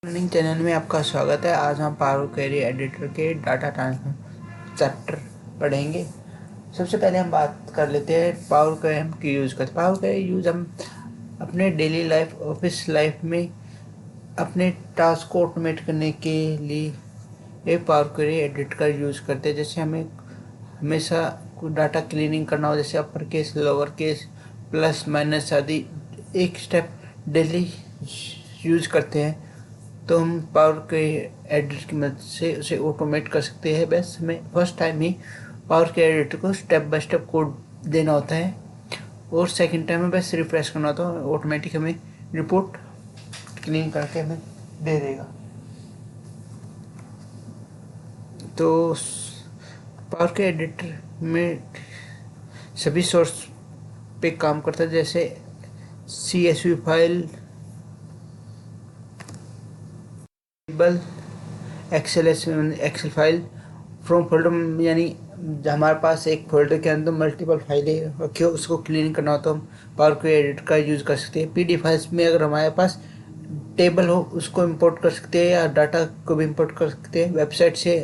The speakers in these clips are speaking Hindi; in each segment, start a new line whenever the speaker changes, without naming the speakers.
लर्निंग चैनल में आपका स्वागत है। आज हम पावर क्वेरी एडिटर के डाटा ट्रांसफर चैप्टर पढ़ेंगे। सबसे पहले हम बात कर लेते हैं पावर क्वेरी हम क्यों यूज़ करते हैं। पावर क्वेरी यूज़ हम अपने डेली लाइफ ऑफिस लाइफ में अपने टास्क को ऑटोमेट करने के लिए एक पावर क्वेरी एडिटर का यूज़ करते हैं। जैसे हमें हमेशा डाटा क्लीनिंग करना हो, जैसे upper case, lower case, plus minus आदि एक स्टेप डेली यूज़ करते हैं, तो हम पावर के एडिटर की मदद से उसे ऑटोमेट कर सकते हैं। बस हमें फर्स्ट टाइम ही पावर के एडिटर को स्टेप बाय स्टेप कोड देना होता है और सेकंड टाइम में बस रिफ्रेश करना होता है, ऑटोमेटिक हमें रिपोर्ट क्लीन करके हमें दे देगा। तो पावर के एडिटर में सभी सोर्स पे काम करता है, जैसे CSV file, table, excel file, from folder, यानी हमारे पास एक फोल्डर के अंदर मल्टीपल फाइलें रखी हो, उसको क्लीन करना हो तो हम पावर क्वेरी एडिटर का यूज़ कर सकते हैं। PDF फाइल्स में अगर हमारे पास टेबल हो उसको इंपोर्ट कर सकते हैं या डाटा को भी इंपोर्ट कर सकते हैं। वेबसाइट से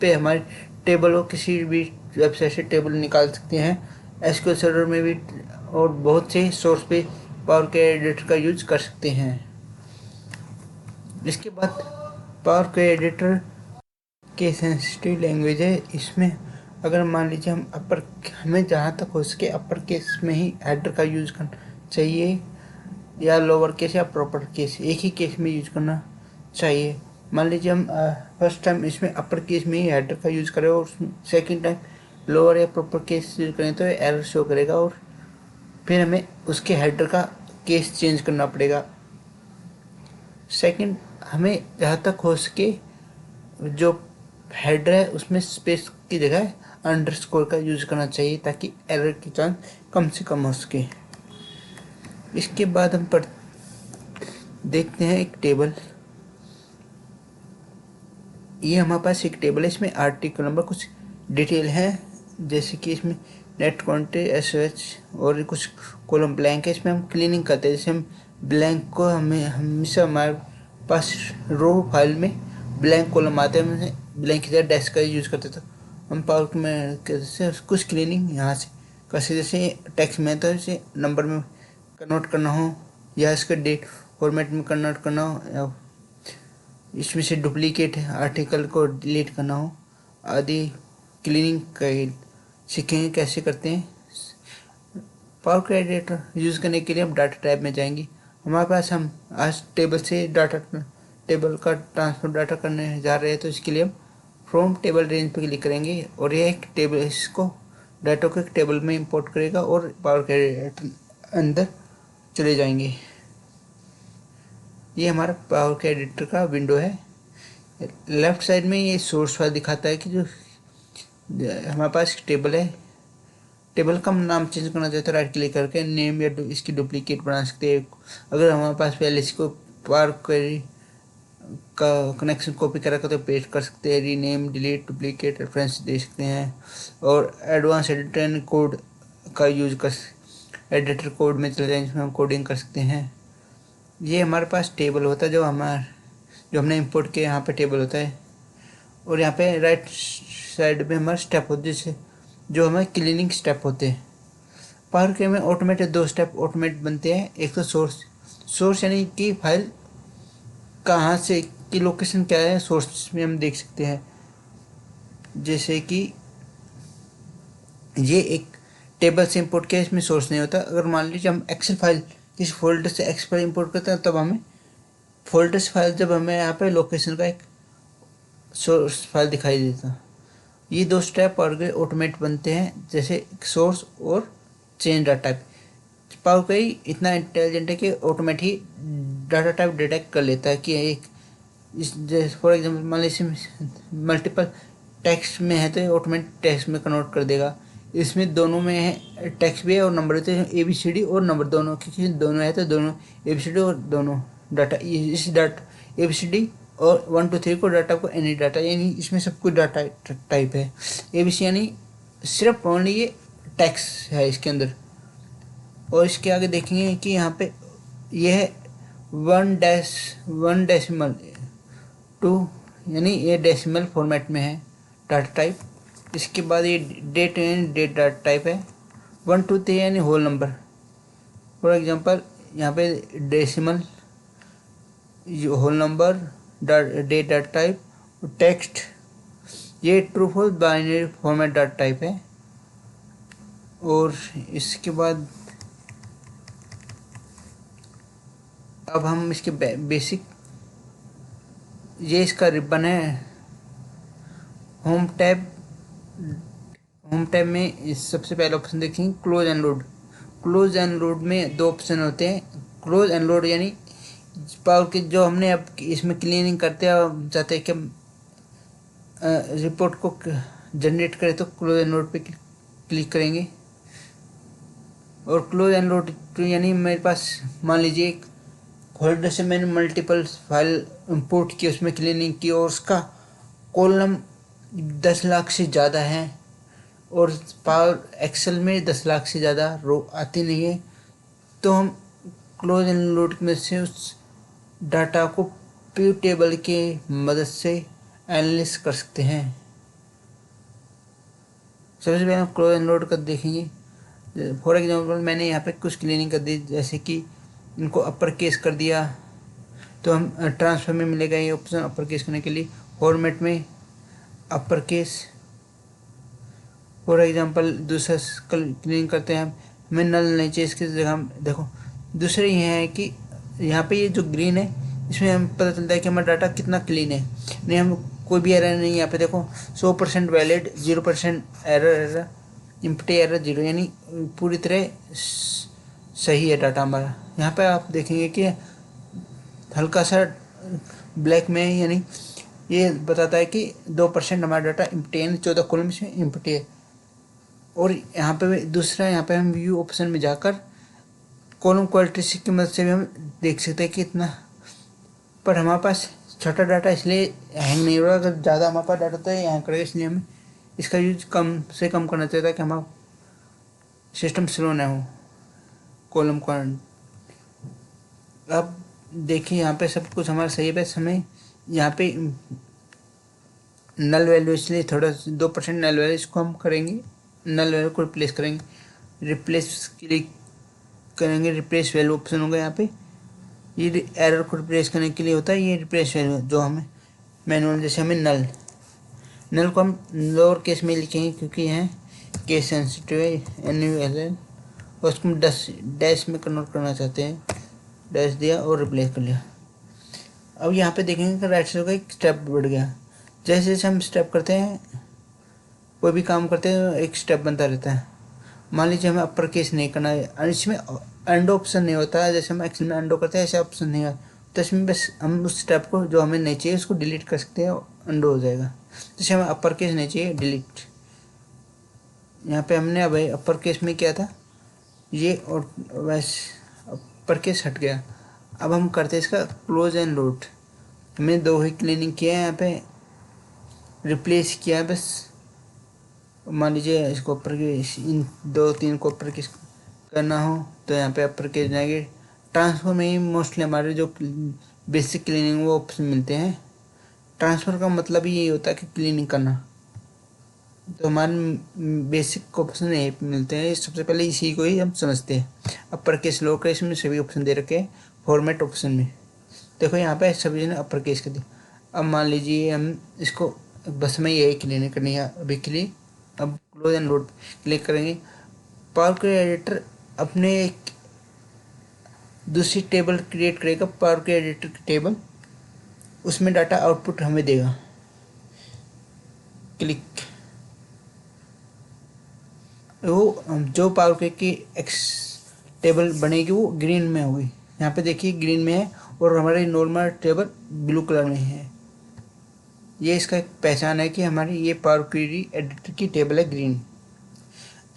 पे हमारे टेबल हो, किसी भी वेबसाइट से टेबल निकाल सकते हैं। SQL सर्वर में भी और बहुत से सोर्स पे पावर क्वेरी एडिटर का यूज कर सकते हैं। इसके बाद पावर क्वेरी एडिटर के सेंसिटिव लैंग्वेज है। इसमें अगर मान लीजिए हमें जहाँ तक हो सके अपर केस में ही हेडर का यूज़ करना चाहिए, या लोअर केस या प्रॉपर केस, एक ही केस में यूज़ करना चाहिए। मान लीजिए हम फर्स्ट टाइम इसमें अपर केस में ही हेडर का यूज़ करें और सेकंड टाइम लोअर या प्रॉपर केस यूज़ करें तो एरर शो करेगा और फिर हमें उसके हेडर का केस चेंज करना पड़ेगा। सेकंड, हमें जहाँ तक हो सके जो हेडर है उसमें स्पेस की जगह अंडरस्कोर का यूज़ करना चाहिए ताकि एरर की चांस कम से कम हो सके। इसके बाद हम देखते हैं एक टेबल। ये हमारे पास एक टेबल है, इसमें आर्टिकल नंबर, कुछ डिटेल है, जैसे कि इसमें नेट क्वांटिटी, SOH और कुछ कॉलम ब्लैंक है। इसमें हम क्लीनिंग करते हैं। जैसे हम ब्लैंक को हमें हमेशा हमारे पास रो फाइल में ब्लैंक कॉलम आते हैं, हम ब्लैंक की जगह डैश का यूज़ करते थे। हम पावर में कैसे कुछ क्लीनिंग यहाँ से कैसे, जैसे टेक्स्ट में तो इसे नंबर में कन्वर्ट करना हो या इसके डेट फॉर्मेट में कन्वर्ट करना हो या इसमें से डुप्लीकेट आर्टिकल को डिलीट करना हो आदि क्लीनिंग सीखेंगे कैसे करते हैं। पावर क्वेरी एडिटर यूज़ करने के लिए हम डाटा टाइप में जाएंगे। हमारे पास हम आज टेबल का ट्रांसफर डाटा करने जा रहे हैं, तो इसके लिए हम फ्रॉम टेबल रेंज पे क्लिक करेंगे और यह एक टेबल, इसको डाटा को एक टेबल में इंपोर्ट करेगा और पावर क्वेरी एडिटर अंदर चले जाएंगे। ये हमारा पावर क्वेरी एडिटर का विंडो है। लेफ्ट साइड में ये सोर्स फाइल दिखाता है कि जो हमारे पास टेबल है, टेबल का नाम चेंज करना चाहते हैं राइट क्लिक करके नेम या इसकी डुप्लीकेट बना सकते हैं। अगर हमारे पास पहले इसको पावर क्वेरी का कनेक्शन कॉपी कर रखा तो पेस्ट कर सकते हैं, रीनेम, डिलीट, डुप्लीकेट, रेफरेंस दे सकते हैं और एडवांस एडिटर कोड का यूज कर एडिटर कोड में चले जाए, इसमें हम कोडिंग कर सकते हैं। ये हमारे पास टेबल होता है जो हमने इंपोर्ट किया, यहाँ पे टेबल होता है और यहाँ पे राइट साइड में हमारे स्टेप होते हैं जो हमारे क्लीनिंग स्टेप होते हैं। पावर क्वेरी में ऑटोमेटेड 2 स्टेप ऑटोमेट बनते हैं। एक तो सोर्स यानी कि फाइल कहाँ से की लोकेशन क्या है, सोर्स में हम देख सकते हैं। जैसे कि ये एक टेबल से इंपोर्ट किया, इसमें सोर्स नहीं होता। अगर मान लीजिए हम एक्सेल फाइल किसी फोल्डर से एक्सेल फाइल इंपोर्ट करते हैं, तब हमें फोल्डर से फाइल, जब हमें यहाँ पे लोकेशन का एक सोर्स फाइल दिखाई देता। ये 2 स्टेप पावर क्वेरी ऑटोमेट बनते हैं, जैसे सोर्स और change data type. Power query इतना इंटेलिजेंट है कि ऑटोमेट ही डाटा टाइप डिटेक्ट कर लेता है कि एक इस, जैसे फॉर एग्जाम्पल मान लीजिए मल्टीपल टेक्स्ट में है तो ऑटोमेट टेक्स्ट में कन्वर्ट कर देगा। इसमें दोनों में है, टेक्स्ट भी है और नंबर भी है, ABCD और नंबर दोनों, क्योंकि दोनों है तो दोनों ABCD और दोनों डाटा, इस डाटा ABCD और 1 2 3 को डाटा को एनी डाटा, यानी इसमें सब कुछ डाटा टाइप है। ABC यानी सिर्फ ओनली ये टेक्स्ट है इसके अंदर। और इसके आगे देखेंगे कि यहाँ पे ये है वन डेसिमल टू, यानी ये डेसिमल फॉर्मेट में है डाटा टाइप। इसके बाद ये डेट यानी डेट डाटा टाइप है। 1 2 3 यानी होल नंबर। फॉर एग्जांपल यहाँ पे decimal, whole number, date data type, text, ये true false binary format data type है। और इसके बाद अब हम इसके बेसिक, ये इसका रिबन है। होम टैब, होम टैब में सबसे पहला ऑप्शन देखेंगे close and load. Close and load में दो ऑप्शन होते हैं। क्लोज एंड लोड यानी पावर की जो हमने अब इसमें क्लीनिंग करते हैं, अब चाहते हैं कि रिपोर्ट को जनरेट करें तो क्लोज एंड लोड पे क्लिक करेंगे। और क्लोज एंड लोड यानी मेरे पास मान लीजिए एक फोल्डर से मैंने मल्टीपल फाइल इंपोर्ट की, उसमें क्लीनिंग की और उसका कॉलम 10 लाख से ज़्यादा है और पावर एक्सेल में 10 लाख से ज़्यादा रो आती नहीं है, तो हम क्लोज एंड लोड में से उस डाटा को पी टेबल के मदद से एनालिस कर सकते हैं। सबसे पहले हम क्लोज एंड लोड कर देखेंगे। फॉर एग्जांपल मैंने यहाँ पे कुछ क्लीनिंग कर दी, जैसे कि इनको अपर केस कर दिया, तो हम ट्रांसफर में मिलेगा ये ऑप्शन अपर केस करने के लिए। फॉर्मेट में अपर केस, फॉर एग्जांपल दूसरा क्लीनिंग करते हैं, हमें नल नहीं चाहिए, इसकी जगह हम देखो दूसरे ये है कि यहाँ पे ये जो ग्रीन है इसमें हम पता चलता है कि हमारा डाटा कितना क्लीन है। नहीं, हम कोई भी एरर नहीं, यहाँ पे देखो 100% वैलिड, 0% एरर, इम्पटी एरर 0, यानी पूरी तरह सही है डाटा हमारा। यहाँ पे आप देखेंगे कि हल्का सा ब्लैक में, यानी ये बताता है कि 2% हमारा डाटा इम्पटी, यानी 14 कॉलम में इम्पटी है। और यहाँ पे दूसरा, यहाँ पे हम व्यू ऑप्शन में जाकर कॉलम क्वालिटी की मदद से भी हम देख सकते हैं कि इतना, पर हमारे पास छोटा डाटा इसलिए हैंग नहीं हो रहा। अगर ज़्यादा हमारे पास डाटा तो ये हैंग करेगा, इसलिए हमें इसका यूज कम से कम करना चाहिए कि हमारा सिस्टम स्लो ना हो कॉलम का। अब देखिए यहाँ पे सब कुछ हमारा सही है, बस हमें यहाँ पे नल वैल्यू, इसलिए थोड़ा 2% नल वैल्यू, इसको हम करेंगे, नल वैल्यू को रिप्लेस करेंगे। रिप्लेस क्लिक करेंगे, रिप्लेस वैल्यू ऑप्शन होगा यहाँ पे। ये एरर को रिप्लेस करने के लिए होता है ये रिप्लेस वैल्यू, जो हमें मैनुअल, जैसे हमें नल को हम लोअर केस में लिखेंगे क्योंकि यहाँ केस सेंसिटिव है, NULL, और उसको हम डैश में कन्वर्ट करना चाहते हैं। डैश दिया और रिप्लेस कर लिया। अब यहाँ पे देखेंगे कि राइट साइड का एक स्टेप बढ़ गया। जैसे जैसे हम स्टेप करते हैं, कोई भी काम करते हैं, एक स्टेप बनता रहता है। मान लीजिए हमें अपर केस नहीं करना है, इसमें अंडो ऑप्शन नहीं होता है, जैसे हम एक्सेल में अंडो करते हैं ऐसा ऑप्शन नहीं है, तो इसमें बस हम उस स्टेप को जो हमें नहीं चाहिए उसको डिलीट कर सकते हैं, अंडो हो जाएगा। जैसे हमें अपर केस नहीं चाहिए, डिलीट। यहाँ पे हमने अब अपर केस में किया था ये, और वैसे अपर केस हट गया। अब हम करते हैं इसका क्लोज एंड लोड। हमने 2 ही क्लीनिंग किया है, यहाँ पे रिप्लेस किया है बस। मान लीजिए इसको अपर केस, इन 2-3 को अपर केस करना हो तो यहाँ पे अपर केस जाएंगे। ट्रांसफर में ही मोस्टली हमारे जो बेसिक क्लीनिंग वो ऑप्शन मिलते हैं। ट्रांसफ़र का मतलब ही यही होता है कि क्लीनिंग करना, तो हमारे बेसिक ऑप्शन यही मिलते हैं। सबसे पहले इसी को ही हम समझते हैं। अपर केस, लोअर केस में सभी ऑप्शन दे रखे हैं। फॉर्मेट ऑप्शन में देखो यहाँ पे सभी ने अपर केस कर दिया। अब मान लीजिए हम इसको बस में यही क्लीनिंग करनी है अभी के लिए। अब क्लोज एंड लोड क्लिक करेंगे। पावर क्वेरी एडिटर अपने एक दूसरी टेबल क्रिएट करेगा, पावर क्वेरी एडिटर की टेबल, उसमें डाटा आउटपुट हमें देगा। क्लिक, वो जो पावर क्वेरी की एक्स टेबल बनेगी वो ग्रीन में होगी। यहाँ पे देखिए ग्रीन में है और हमारी नॉर्मल टेबल ब्लू कलर में है। ये इसका एक पहचान है कि हमारी ये पावर क्वेरी एडिटर की टेबल है ग्रीन।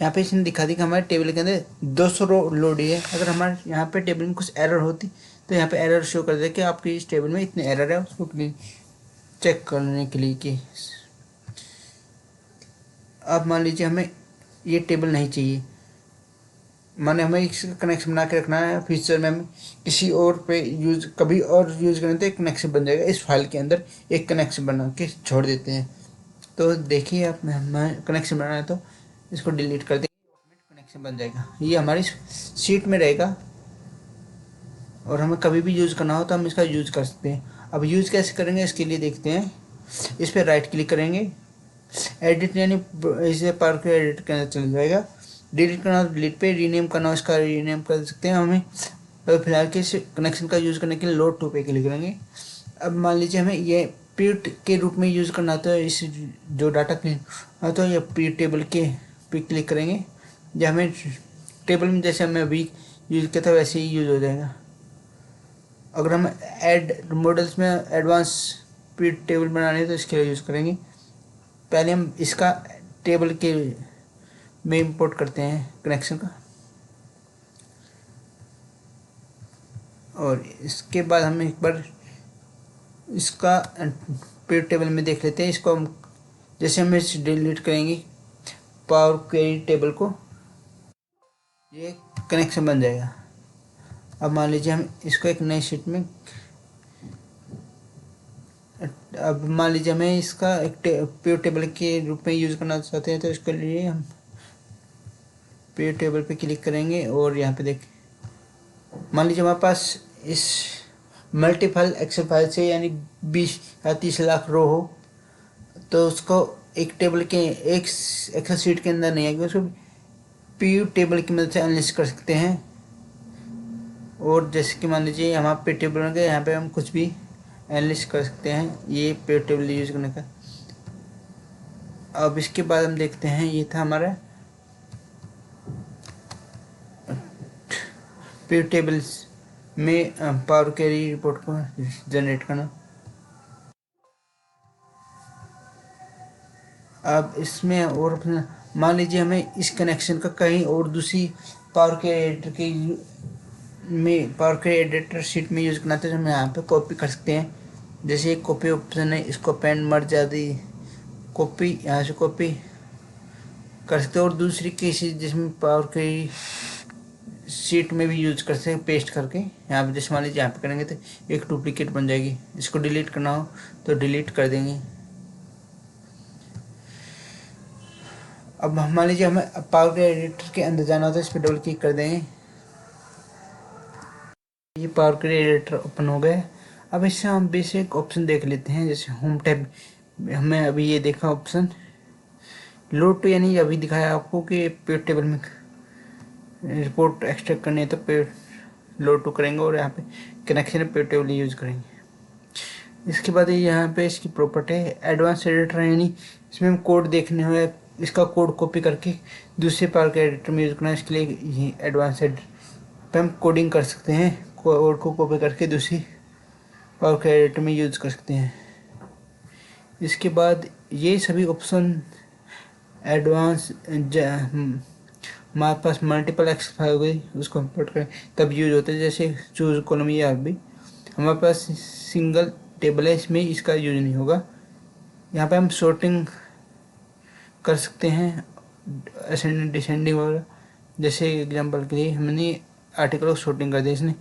यहाँ पे इसने दिखा दी कि हमारे टेबल के अंदर 200 रो लोड है। अगर हमारे यहाँ पे टेबल में कुछ एरर होती तो यहाँ पे एरर शो कर दे कि आपकी इस टेबल में इतने एरर है, उसको चेक करने के लिए कि अब मान लीजिए हमें ये टेबल नहीं चाहिए। माने हमें इसका कनेक्शन बना के रखना है, फ्यूचर में हम किसी और पे कभी और यूज़ करें तो एक कनेक्शन बन जाएगा। इस फाइल के अंदर एक कनेक्शन बना के छोड़ देते हैं। तो देखिए आप, हमें कनेक्शन बनाना है तो इसको डिलीट कर देंगे, कनेक्शन बन जाएगा। ये हमारी शीट में रहेगा और हमें कभी भी यूज़ करना हो तो हम इसका यूज़ कर सकते हैं। अब यूज़ कैसे करेंगे इसके लिए देखते हैं। इस पर राइट क्लिक करेंगे, एडिट यानी इसे पावर के एडिट के अंदर चल जाएगा। डिलीट करना तो डिलीट पे, रीनेम करना हो इसका रीनेम कर सकते हैं। हमें फिलहाल के इस कनेक्शन का यूज़ करने के लिए लोड टू पे क्लिक करेंगे। अब मान लीजिए हमें ये पीट के रूप में यूज़ करना तो इस जो डाटा क्लीन तो ये पीट टेबल के पे क्लिक करेंगे, जो हमें टेबल में जैसे हमें अभी यूज़ किया था वैसे ही यूज़ हो जाएगा। अगर हम ऐड मॉडल्स में एडवांस पीट टेबल बनाने हैं तो इसके लिए यूज़ करेंगे। पहले हम इसका टेबल के में इंपोर्ट करते हैं कनेक्शन का, और इसके बाद हम एक बार इसका पीट टेबल में देख लेते हैं। इसको हम जैसे हम इस डिलीट करेंगे पावर क्वेरी टेबल को, ये कनेक्शन बन जाएगा। अब मान लीजिए हम इसको एक नई शीट में, अब मान लीजिए हमें इसका एक पीट टेबल के रूप में यूज़ करना चाहते हैं तो इसके लिए हम पीट टेबल पे क्लिक करेंगे और यहाँ पे देख, मान लीजिए हमारे पास इस मल्टीपल एक्सेल फाइल से यानी 20 या 30 लाख रो हो तो उसको एक टेबल के एक एक्सेल शीट के अंदर नहीं आएगी, उसको पी टेबल की मदद से एनालिसिस कर सकते हैं। और जैसे कि मान लीजिए हमारे पे टेबल बन गए, यहाँ पे हम कुछ भी एनालिसिस कर सकते हैं, ये पे टेबल यूज़ करने का। अब इसके बाद हम देखते हैं, ये था हमारा पे टेबल्स में पावर क्वेरी रिपोर्ट को जनरेट करना। अब इसमें और मान लीजिए हमें इस कनेक्शन का कहीं और दूसरी पावर के एडिटर के में पावर के एडिटर शीट में यूज़ करना था तो हम यहाँ पे कॉपी कर सकते हैं। जैसे एक कॉपी ऑप्शन है, इसको पेन मर्ज आदि कॉपी यहाँ से कॉपी कर सकते हैं, और दूसरी किसी जिसमें पावर के शीट में भी यूज कर सकते हैं पेस्ट करके। यहाँ पे जैसे मान लीजिए यहाँ पे करेंगे तो एक डुप्लीकेट बन जाएगी, इसको डिलीट करना हो तो डिलीट कर देंगे। अब मान लीजिए हमें पावर के एडिटर के अंदर जाना होता है, इस पर डबल क्लिक कर देंगे, ये पावर के एडिटर ओपन हो गया। अब इससे हम बेसिक ऑप्शन देख लेते हैं, जैसे होम टैब हमें अभी ये देखा ऑप्शन लोड टू, यानी अभी दिखाया आपको कि पेड टेबल में रिपोर्ट एक्सट्रैक्ट करनी है तो पेड लोड टू करेंगे और यहाँ पे कनेक्शन पेड टेबल यूज़ करेंगे। इसके बाद यहाँ पे इसकी प्रॉपर्टी है एडवांस एडिटर, यानी इसमें हम कोड देखने हो, इसका कोड कॉपी करके दूसरे पावर के एडिटर में यूज़ करना है। इसके लिए ये एडवांस एडिटर पे हम कोडिंग कर सकते हैं, कोड को कॉपी करके दूसरी पावर के एडिटर में यूज़ कर सकते हैं। इसके बाद ये सभी ऑप्शन एडवांस हमारे पास मल्टीपल एक्सेल फाइल हो गई, उसको इंपोर्ट करें तब यूज होता है। जैसे चूज कॉलम, ये आप भी हमारे पास सिंगल टेबल है, इसमें इसका यूज नहीं होगा। यहाँ पे हम सॉर्टिंग कर सकते हैं, असेंडिंग डिसेंडिंग वगैरह। जैसे एग्जांपल के लिए हमने आर्टिकल को सॉर्टिंग कर दिया, इसने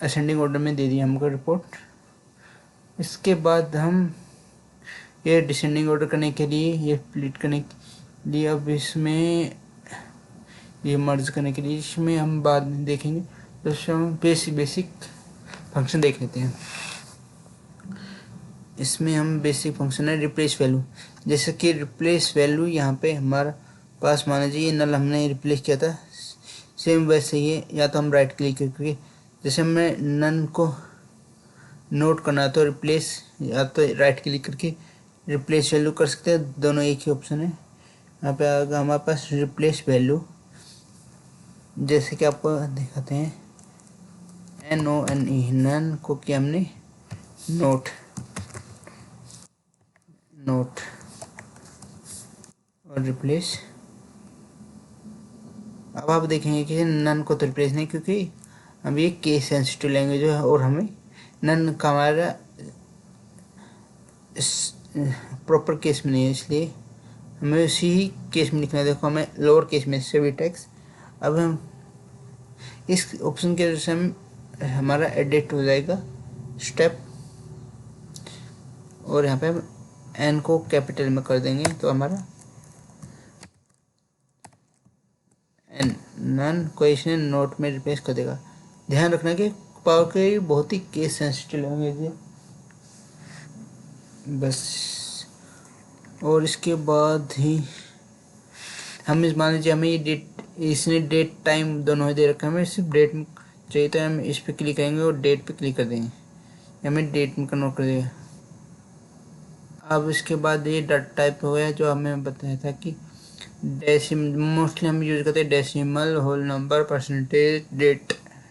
असेंडिंग ऑर्डर में दे दिया हमको रिपोर्ट। इसके बाद हम ये डिसेंडिंग ऑर्डर करने के लिए, ये प्लीट करने के लिए, अब इसमें ये मर्ज करने के लिए, इसमें हम बाद में देखेंगे। तो हम बेसिक फंक्शन देख लेते हैं। इसमें हम बेसिक फंक्शन है रिप्लेस वैल्यू, जैसे कि रिप्लेस वैल्यू यहाँ पे हमारा पास मान लीजिए नल हमने रिप्लेस किया था, सेम वैसे ही है। या तो हम राइट क्लिक करके, जैसे हमें नन को नोट करना है तो रिप्लेस, या तो राइट क्लिक करके रिप्लेस वैल्यू कर सकते हैं, दोनों एक ही ऑप्शन है। यहाँ पे आएगा हमारे पास रिप्लेस वैल्यू, जैसे कि आपको दिखाते हैं NONE, नन को किया हमने नोट और रिप्लेस। अब आप देखेंगे कि नन को तो रिप्लेस नहीं, क्योंकि अब ये केस सेंसिटिव लैंग्वेज है और हमें नन का हमारा प्रॉपर केस में नहीं है, इसलिए हमें उसी ही केस में लिखना है। देखो हमें लोअर केस में सभी टेक्स्ट, अब हम इस ऑप्शन के वजह से हम हमारा एडिट हो जाएगा स्टेप, और यहाँ पे हम एन को कैपिटल में कर देंगे तो हमारा एन नन क्वेश्चन नोट में रिप्लेस कर देगा। ध्यान रखना कि पावर क्वेरी बहुत ही केस सेंसिटिव लैंग्वेज है बस। और इसके बाद ही हम इस मान लीजिए हमें ये डेट, इसने डेट टाइम दोनों ही दे रखा है, हमें सिर्फ डेट में चाहिए तो हम इस पर क्लिक करेंगे और डेट पे क्लिक कर देंगे, हमें डेट में कन्वर्ट कर देगा। अब इसके बाद ये डाटा टाइप हो गया जो हमें बताया था कि मोस्टली हम यूज़ करते हैं decimal, whole number, percentage,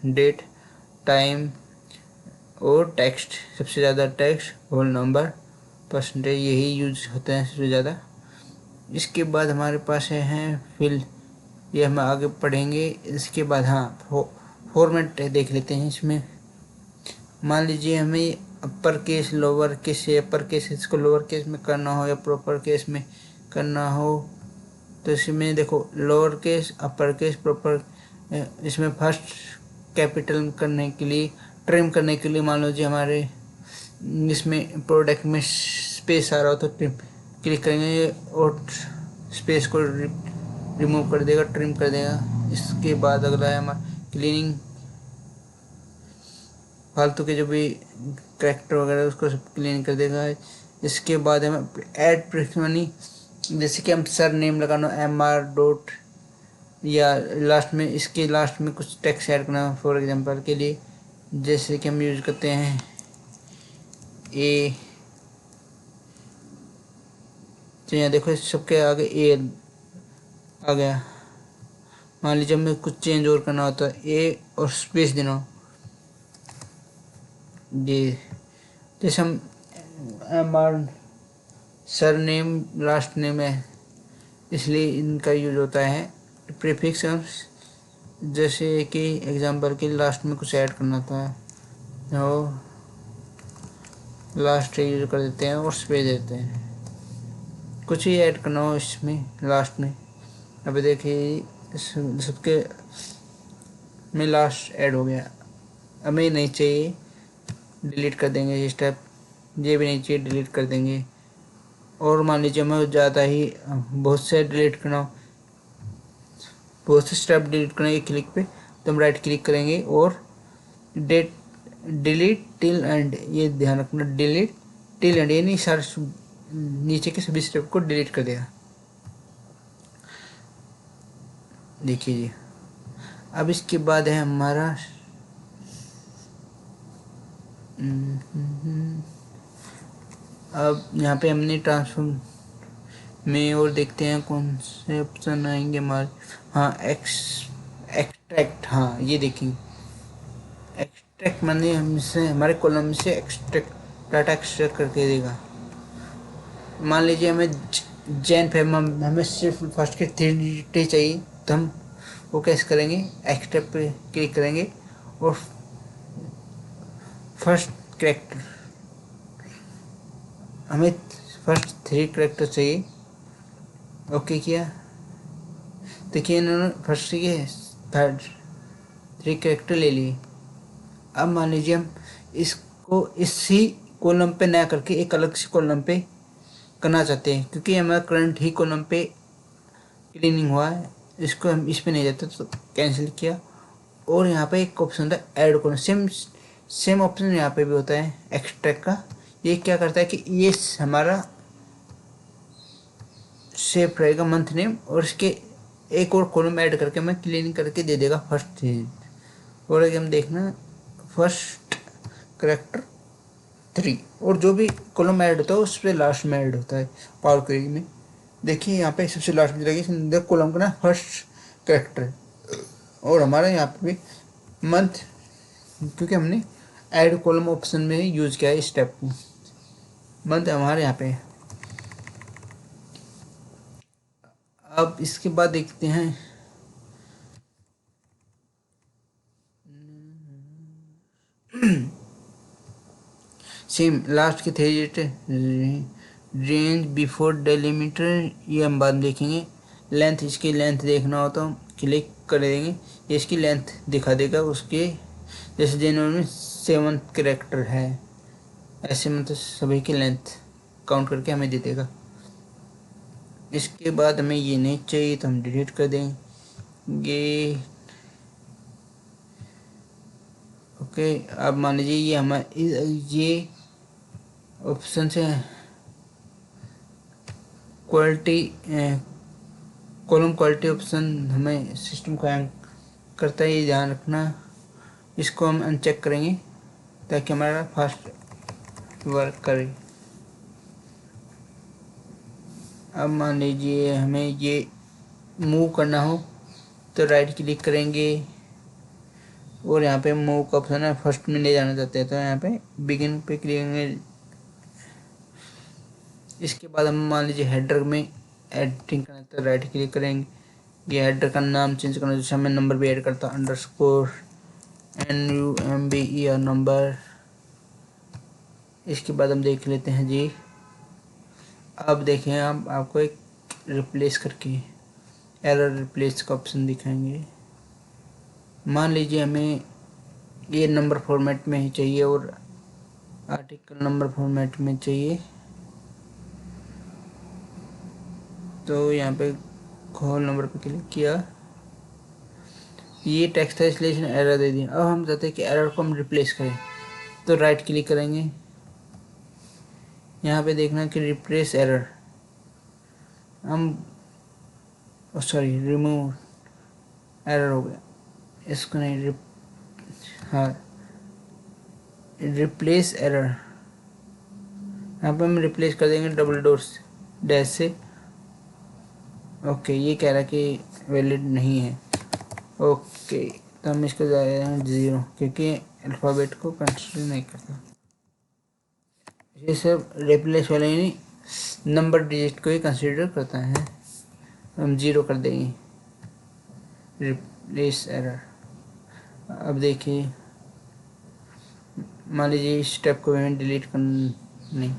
date time और टेक्स्ट। सबसे ज़्यादा टेक्स्ट, होल नंबर, परसेंटेज यही यूज होते हैं सबसे ज़्यादा। इसके बाद हमारे पास है फिल, ये हम आगे पढ़ेंगे। इसके बाद हाँ फॉर्मेट देख लेते हैं। इसमें मान लीजिए हमें अपर केस लोअर केस या अपर केस इसको लोअर केस में करना हो या प्रॉपर केस में करना हो तो इसमें देखो lower case, upper case, proper. इसमें फर्स्ट कैपिटल करने के लिए, ट्रिम करने के लिए मान लीजिए हमारे इसमें प्रोडक्ट में स्पेस आ रहा हो तो ट्रिम क्लिक करेंगे और स्पेस को रिमूव कर देगा, ट्रिम कर देगा। इसके बाद अगला है हमारा क्लीनिंग, फालतू के जो भी कैरेक्टर वगैरह उसको सब क्लीन कर देगा। इसके बाद हमें ऐड प्रिक्समनी, जैसे कि हम सर नेम लगाना MR डॉट या लास्ट में, इसके लास्ट में कुछ टेक्स्ट ऐड करना फॉर एग्जांपल के लिए, जैसे कि हम यूज करते हैं ए, तो यहाँ देखो सबके आगे ए आ गया। मान लीजिए हमें कुछ चेंज और करना होता है ए और स्पेस देना हो, ये जैसे हम MR sir name last name है इसलिए इनका यूज होता है प्रीफिक्स। जैसे कि एग्जांपल के लास्ट में कुछ ऐड करना था तो लास्ट यूज कर देते हैं और स्पेस देते हैं, कुछ ही ऐड करना हो इसमें लास्ट में। अभी देखिए सबके में लास्ट ऐड हो गया, हमें नहीं चाहिए डिलीट कर देंगे ये स्टेप, ये भी नहीं चाहिए डिलीट कर देंगे। और मान लीजिए हमें ज़्यादा ही बहुत से डिलीट करना हो, बहुत से स्टेप डिलीट करने के क्लिक पे तो हम राइट क्लिक करेंगे और डिलीट टिल एंड, ये ध्यान रखना डिलीट टिल एंड, ये नहीं सारे नीचे के सभी स्टेप को डिलीट कर देगा। देखिए जी अब इसके बाद है हमारा अब यहाँ पे हमने ट्रांसफॉर्म में और देखते हैं कौन से ऑप्शन आएंगे हमारे। हाँ एक्सट्रैक्ट, हाँ ये देखेंगे एक्सट्रैक्ट माने हमसे हमारे कॉलम से एक्सट्रैक्ट डाटा एक्सट्रैक्ट करके देगा। मान लीजिए हमें जैन फैम हमें सिर्फ फर्स्ट के 3 डिजिट चाहिए तो हम वो कैसे करेंगे, एक्सट्रैक्ट पे क्लिक करेंगे और फर्स्ट कैरेक्टर, हमें फर्स्ट 3 कैरेक्टर चाहिए। ओके किया, देखिए इन्होंने फर्स्ट के थर्ड 3 कैरेक्टर ले लिए। अब मान लीजिए हम इसको इसी कॉलम पे ना करके एक अलग से कॉलम पे करना चाहते हैं, क्योंकि हमारा करंट ही कॉलम पे क्लीनिंग हुआ है, इसको हम इस पे नहीं जाते तो कैंसिल किया। और यहाँ पे एक ऑप्शन था ऐड कॉलम, सेम ऑप्शन यहाँ पे भी होता है एक्सट्रैक्ट का। ये क्या करता है कि ये हमारा सेफ रहेगा मंथ नेम और इसके एक और कॉलम ऐड करके मैं क्लीनिंग करके दे देगा फर्स्ट चीज। और एक हम देखना फर्स्ट कैरेक्टर 3 और जो भी कॉलम ऐड होता है उस पर लास्ट में ऐड होता है पावर क्वेरी में। देखिए यहाँ पे सबसे लास्ट में जाएगी कॉलम का ना फर्स्ट कैरेक्टर और हमारा यहाँ पे भी मंथ, क्योंकि हमने ऐड कॉलम ऑप्शन में ही यूज किया है इस स्टेप को। मंथ हमारे यहाँ पे। अब इसके बाद देखते हैं सेम लास्ट के 3 डिजिट रेंज बिफोर डेलीमीटर, ये हम बाद देखेंगे। लेंथ, इसकी लेंथ देखना हो तो क्लिक कर देंगे, ये इसकी लेंथ दिखा देगा उसके, जैसे जेनुइन में 7 कैरेक्टर है, ऐसे मतलब सभी की लेंथ काउंट करके हमें दे देगा। इसके बाद हमें ये नहीं चाहिए तो हम डिलीट कर देंगे। ओके, अब मान लीजिए ये हमारे ये ऑप्शन से क्वालिटी कॉलम क्वालिटी ऑप्शन हमें सिस्टम को हैंग करता है, ये ध्यान रखना। इसको हम अनचेक करेंगे ताकि हमारा फास्ट वर्क करे। अब मान लीजिए हमें ये मूव करना हो तो राइट क्लिक करेंगे और यहाँ पे मूव का ऑप्शन है, फर्स्ट में ले जाना चाहते हैं तो यहाँ पे बिगिन पे क्लिक करेंगे। इसके बाद हम मान लीजिए हेडर में एडिटिंग करना है तो राइट क्लिक करेंगे। ये हेडर का नाम चेंज करना, जैसे मैं नंबर भी ऐड करता अंडरस्कोर NUMBER नंबर। इसके बाद हम देख लेते हैं जी, अब देखें हम आपको एक रिप्लेस करके एरर रिप्लेस का ऑप्शन दिखाएंगे। मान लीजिए हमें ये नंबर फॉर्मेट में ही चाहिए और आर्टिकल नंबर फॉर्मेट में चाहिए, तो यहाँ पे होल नंबर पे क्लिक किया, ये टेक्स्ट है इसलिए इसने एरर दे दिया। अब हम चाहते हैं कि एरर को हम रिप्लेस करें तो राइट क्लिक करेंगे, यहाँ पे देखना कि रिप्लेस एरर, हम सॉरी रिमूव एरर हो गया, इसको नहीं हाँ रिप्लेस एरर, यहाँ पे हम रिप्लेस कर देंगे डबल डोर्स डैश से। ओके, ये कह रहा है कि वैलिड नहीं है। ओके, तो हम इसको जाएंगे 0 क्योंकि अल्फ़ाबेट को कंसिडर नहीं करता। ये सब रिप्लेस वाले नहीं, नंबर डिजिट को ही कंसिडर करता है, हम 0 कर देंगे रिप्लेस एरर। अब देखिए मान लीजिए इस स्टेप को हमें डिलीट नहीं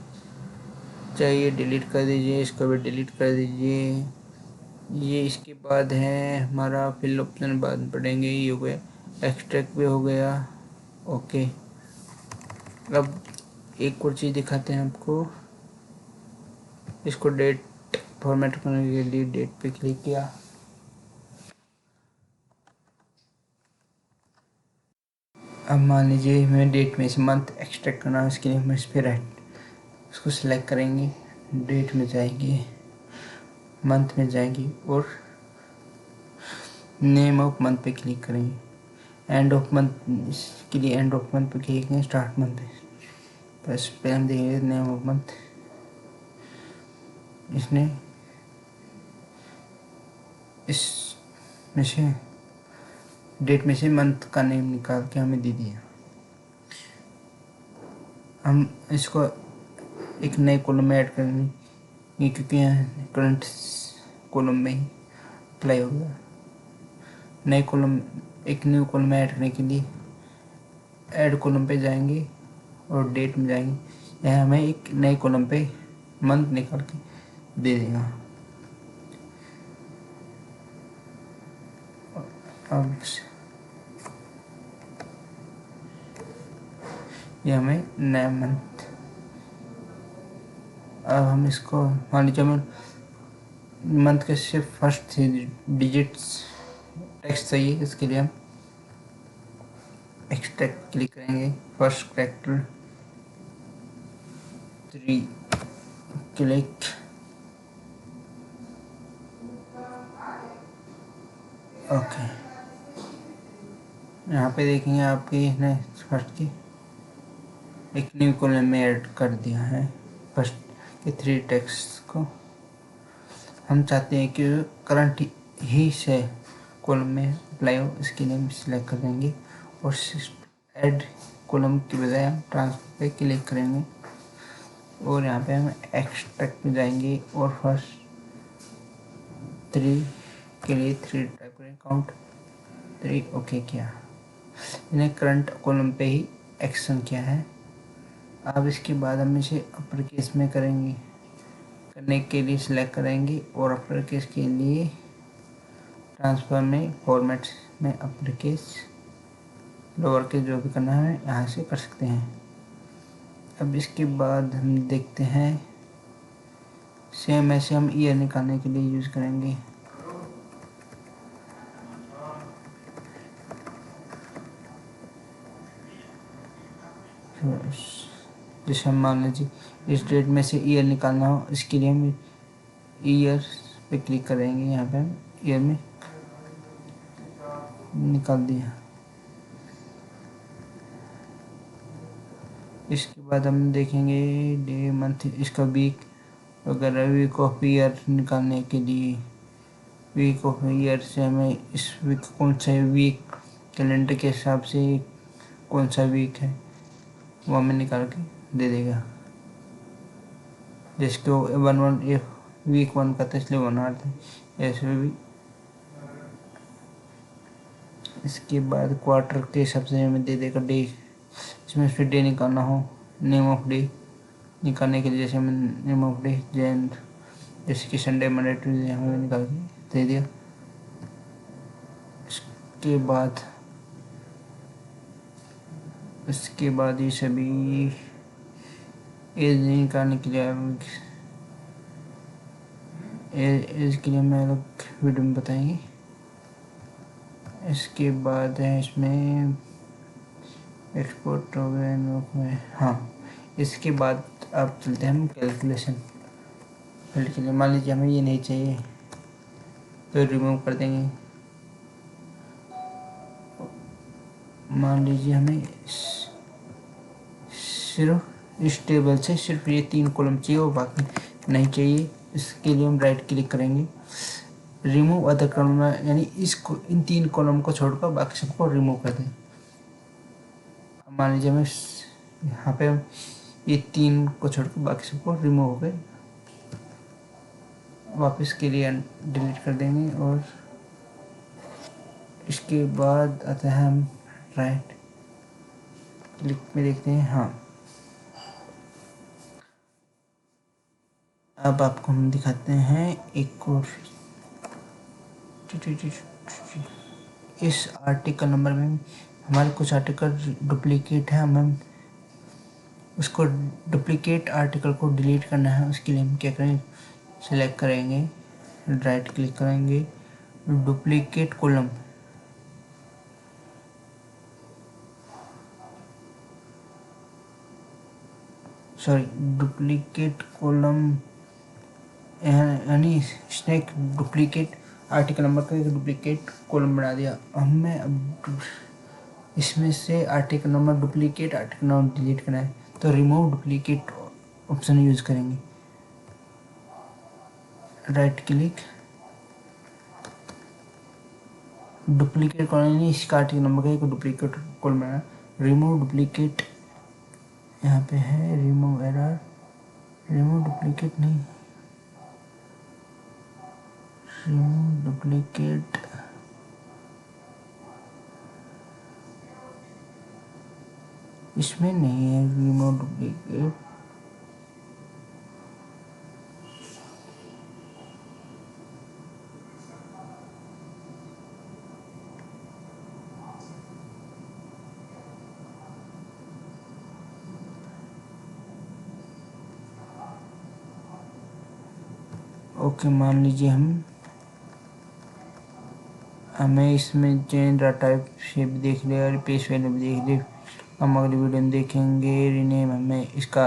चाहिए, डिलीट कर दीजिए, इसको भी डिलीट कर दीजिए। ये इसके बाद है हमारा फिल ऑप्शन, बाद पढ़ेंगे। ये हो गया, एक्सट्रैक्ट भी हो गया। ओके, अब एक और चीज़ दिखाते हैं आपको, इसको डेट फॉर्मेट करने के लिए डेट पे क्लिक किया, अब मान लीजिए हमें डेट में से मंथ एक्सट्रैक्ट करना है, इसके लिए हम इस पर राइट इसको सिलेक्ट करेंगे, डेट में जाएंगे, मंथ में जाएंगे और नेम ऑफ मंथ पे क्लिक करेंगे। एंड ऑफ मंथ, इसके लिए एंड ऑफ मंथ पे क्लिक करेंगे, स्टार्ट मंथ बस पे हम देंगे नेम ऑफ मंथ। इसने इस में से डेट में से मंथ का नेम निकाल के हमें दे दिया। हम इसको एक नए कॉलम में ऐड करेंगे क्योंकि यहाँ करंट कॉलम में ही अप्लाई हो गया। नए कॉलम, एक न्यू कॉलम में ऐड करने के लिए ऐड कॉलम पे जाएंगे और डेट में जाएंगे, यहाँ हमें एक नए कॉलम पे मंथ निकाल के दे देगा। अब ये हमें नया मंथ, अब हम इसको मान लीजिए हमें मंथ के सिर्फ फर्स्ट 3 डिजिट्स टेक्स्ट चाहिए, इसके लिए हम एक्सट्रैक्ट क्लिक करेंगे, फर्स्ट कैरेक्टर 3 क्लिक, ओके। यहाँ पे देखेंगे आपकी इसने फर्स्ट की एक न्यू कॉलम में ऐड कर दिया है, फर्स्ट के 3 टेक्स्ट को। हम चाहते हैं कि करंट ही से कॉलम में अप्लाई हो, इसके लिए हम सिलेक्ट कर देंगे और ऐड कॉलम की बजाय हम ट्रांसफर पे क्लिक करेंगे और यहाँ पे हम एक्सट्रैक्ट में जाएंगे और फर्स्ट 3 के लिए 3 टाइप करें, काउंट 3। ओके किया, इन्हें करंट कॉलम पे ही एक्शन किया है। अब इसके बाद हम इसे अपर केस में करने के लिए सिलेक्ट करेंगे और अपर केस के लिए ट्रांसफर में फॉर्मेट में अपर केस लोअर केस जो भी करना है यहाँ से कर सकते हैं। अब इसके बाद हम देखते हैं सेम ऐसे हम ईयर निकालने के लिए यूज़ करेंगे। जैसे हम मान लीजिए इस डेट में से ईयर निकालना हो, इसके लिए हम ईयर पे क्लिक करेंगे। यहाँ पे हम ईयर में निकाल दिया। इसके बाद हम देखेंगे डे मंथ, इसका वीक वगैरह। वीक ऑफ ईयर निकालने के लिए वीक ऑफ ईयर से हमें इस वीक कौन सा वीक कैलेंडर के हिसाब से कौन सा वीक है वो हमें निकाल के दे देगा। जिसको वीक 1 का था इसलिए 1 आवर था, ऐसे भी। इसके बाद क्वार्टर के हिसाब से हमें दे देगा डे। इसमें फिर डे निकालना हो, नेम ऑफ डे निकालने के लिए जैसे हमें नेम ऑफ डे जैसे कि संडे मंडे ट्यूजडे हमें निकाल के दे दिया। इसके बाद ये सभी एज निकालने के लिए एज के लिए मैं अलग वीडियो में बताएंगे। इसके बाद है इसमें एक्सपोर्ट हो गया। हाँ, इसके बाद अब चलते हैं हम कैलकुलेशन फील्ड के लिए। मान लीजिए हमें ये नहीं चाहिए तो रिमूव कर देंगे। मान लीजिए हमें सिर्फ इस टेबल से सिर्फ ये 3 कॉलम चाहिए और बाकी नहीं चाहिए। इसके लिए हम राइट क्लिक करेंगे, रिमूव अदर कॉलम, यानी इन 3 कॉलम को छोड़कर बाकी सबको रिमूव कर दें। मान लीजिए हमें यहाँ पे ये 3 को छोड़कर बाकी सबको रिमूव हो गए। वापस के लिए डिलीट कर देंगे। और इसके बाद आता है हम राइट क्लिक में देखते हैं। हाँ, अब आपको हम दिखाते हैं एक और। इस आर्टिकल नंबर में हमारे कुछ आर्टिकल डुप्लीकेट है। हमें उसको डुप्लीकेट आर्टिकल को डिलीट करना है। उसके लिए हम क्या करेंगे, सेलेक्ट करेंगे, राइट क्लिक करेंगे, डुप्लीकेट कॉलम, डुप्लीकेट कॉलम, यानी इसने एक डुप्लीकेट आर्टिकल नंबर का एक डुप्लीकेट कॉलम बना दिया। हमें अब इसमें से article number duplicate article number delete करना है तो रिमूव डुप्लीकेट ऑप्शन यूज करेंगे। राइट क्लिक, डुप्लीकेट कॉलम, इसका आर्टिकल नंबर का एक डुप्लीकेट कॉलम बना, रिमूव डुप्लीकेट। यहाँ पे है रिमूव एरर, रिमूव डुप्लीकेट नहीं, रिमूव डुप्लीकेट, इसमें नहीं है रिमूव डुप्लीकेट। ओके, मान लीजिए हमें इसमें चेंज डाटा टाइप से भी देख लिया और पेज वैल्यू भी देख ली। हम अगली वीडियो में देखेंगे रीनेम। हमें इसका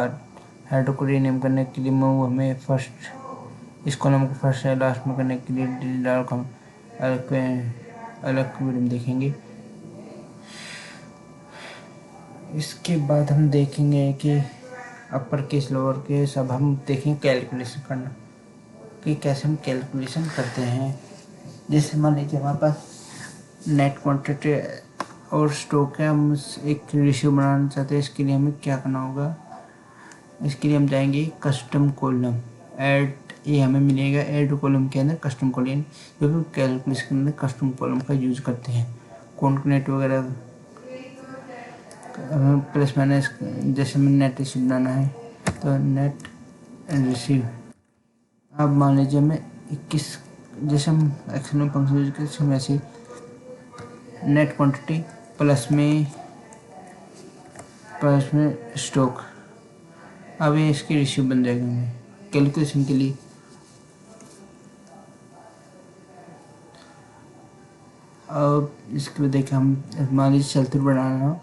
हेडर को रीनेम करने के लिए मूव, हमें फर्स्ट इस कॉलम को फर्स्ट या लास्ट में करने के लिए डाल को हम अलग वीडियो में देखेंगे। इसके बाद हम देखेंगे कि अपर केस लोअर केस। अब हम देखेंगे कैलकुलेशन करना कि कैसे हम कैलकुलेशन करते हैं। जैसे मान लीजिए हमारे पास नेट क्वांटिटी और स्टॉक है, हम एक रेशियो बनाना चाहते हैं। इसके लिए हमें क्या करना होगा, इसके लिए हम जाएंगे कस्टम कॉलम, ऐड, ये हमें मिलेगा ऐड कॉलम के अंदर कस्टम कॉलम, जो भी कैलकुलेशन के अंदर कस्टम कॉलम का यूज करते हैं। कॉन्कनेट वगैरह प्लस माइनस, जैसे हमें नेट रिसीव बनाना है तो नेट रिसीव। अब मान लीजिए हमें 21 जैसे हम एक्सेल में फंक्शन यूज करते हैं वैसे नेट क्वांटिटी प्लस में स्टॉक। अब ये इसकी रेशियो बन जाएगी हमें कैलकुलेशन के लिए। अब इसके बाद देखिए हम मान लीजिए सेल थ्रू बनाना हो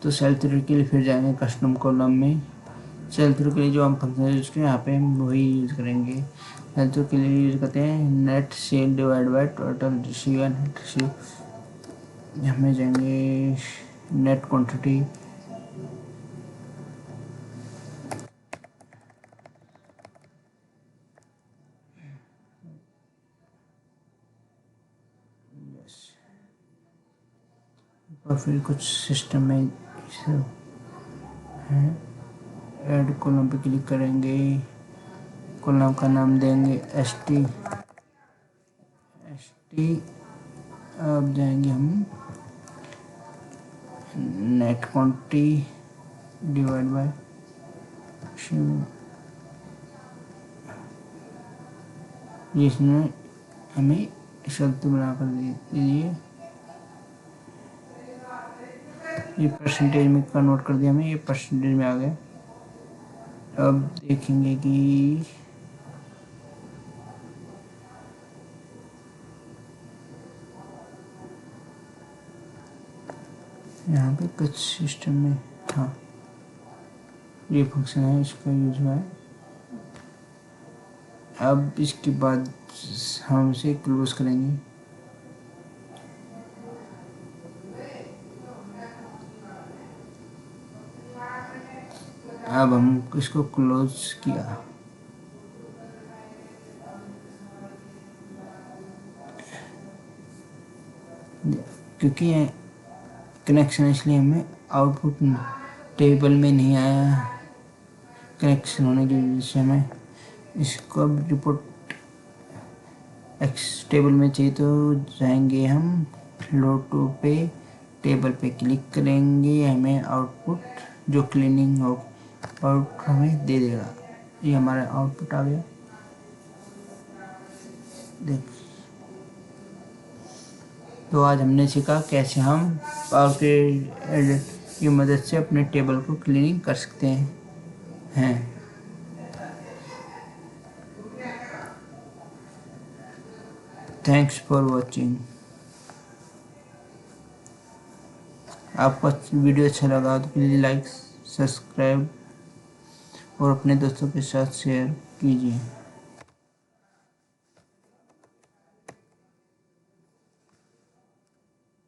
तो सेल थ्रू के लिए फिर जाएंगे कस्टम कॉलम में। सेल थ्रू के लिए जो हम फंक्शन यूज करें यहाँ पे हम वही यूज करेंगे। सेल थ्रू के लिए यूज करते हैं net cell divide by total ratio या नेट रेशियो। हमें जाएंगे नेट क्वांटिटी और फिर कुछ सिस्टम में है ऐड कॉलम पे क्लिक करेंगे। कॉलम का नाम देंगे ST। अब जाएंगे हम नेट क्वांटिटी डिवाइड बाय जिसमें हमें शब्द बना कर दीजिए। ये परसेंटेज में कन्वर्ट कर दिया हमें, ये परसेंटेज में आ गया। अब देखेंगे कि यहाँ पे कुछ सिस्टम में हाँ ये फंक्शन है, इसका यूज हुआ है। अब इसके बाद हम इसे क्लोज करेंगे। अब हम इसको क्लोज किया। क्योंकि कनेक्शन इसलिए हमें आउटपुट टेबल में नहीं आया, कनेक्शन होने की वजह से हमें इसको अब रिपोर्ट एक्स टेबल में चाहिए तो जाएंगे हम लोड टू पे टेबल पे क्लिक करेंगे। हमें आउटपुट जो क्लीनिंग आउटपुट हमें दे देगा। ये हमारा आउटपुट आ गया। देख तो आज हमने सीखा कैसे हम पावर के की मदद से अपने टेबल को क्लीनिंग कर सकते हैं। Thanks for watching. आपको वीडियो अच्छा लगा तो प्लीज़ लाइक सब्सक्राइब और अपने दोस्तों के साथ शेयर कीजिए।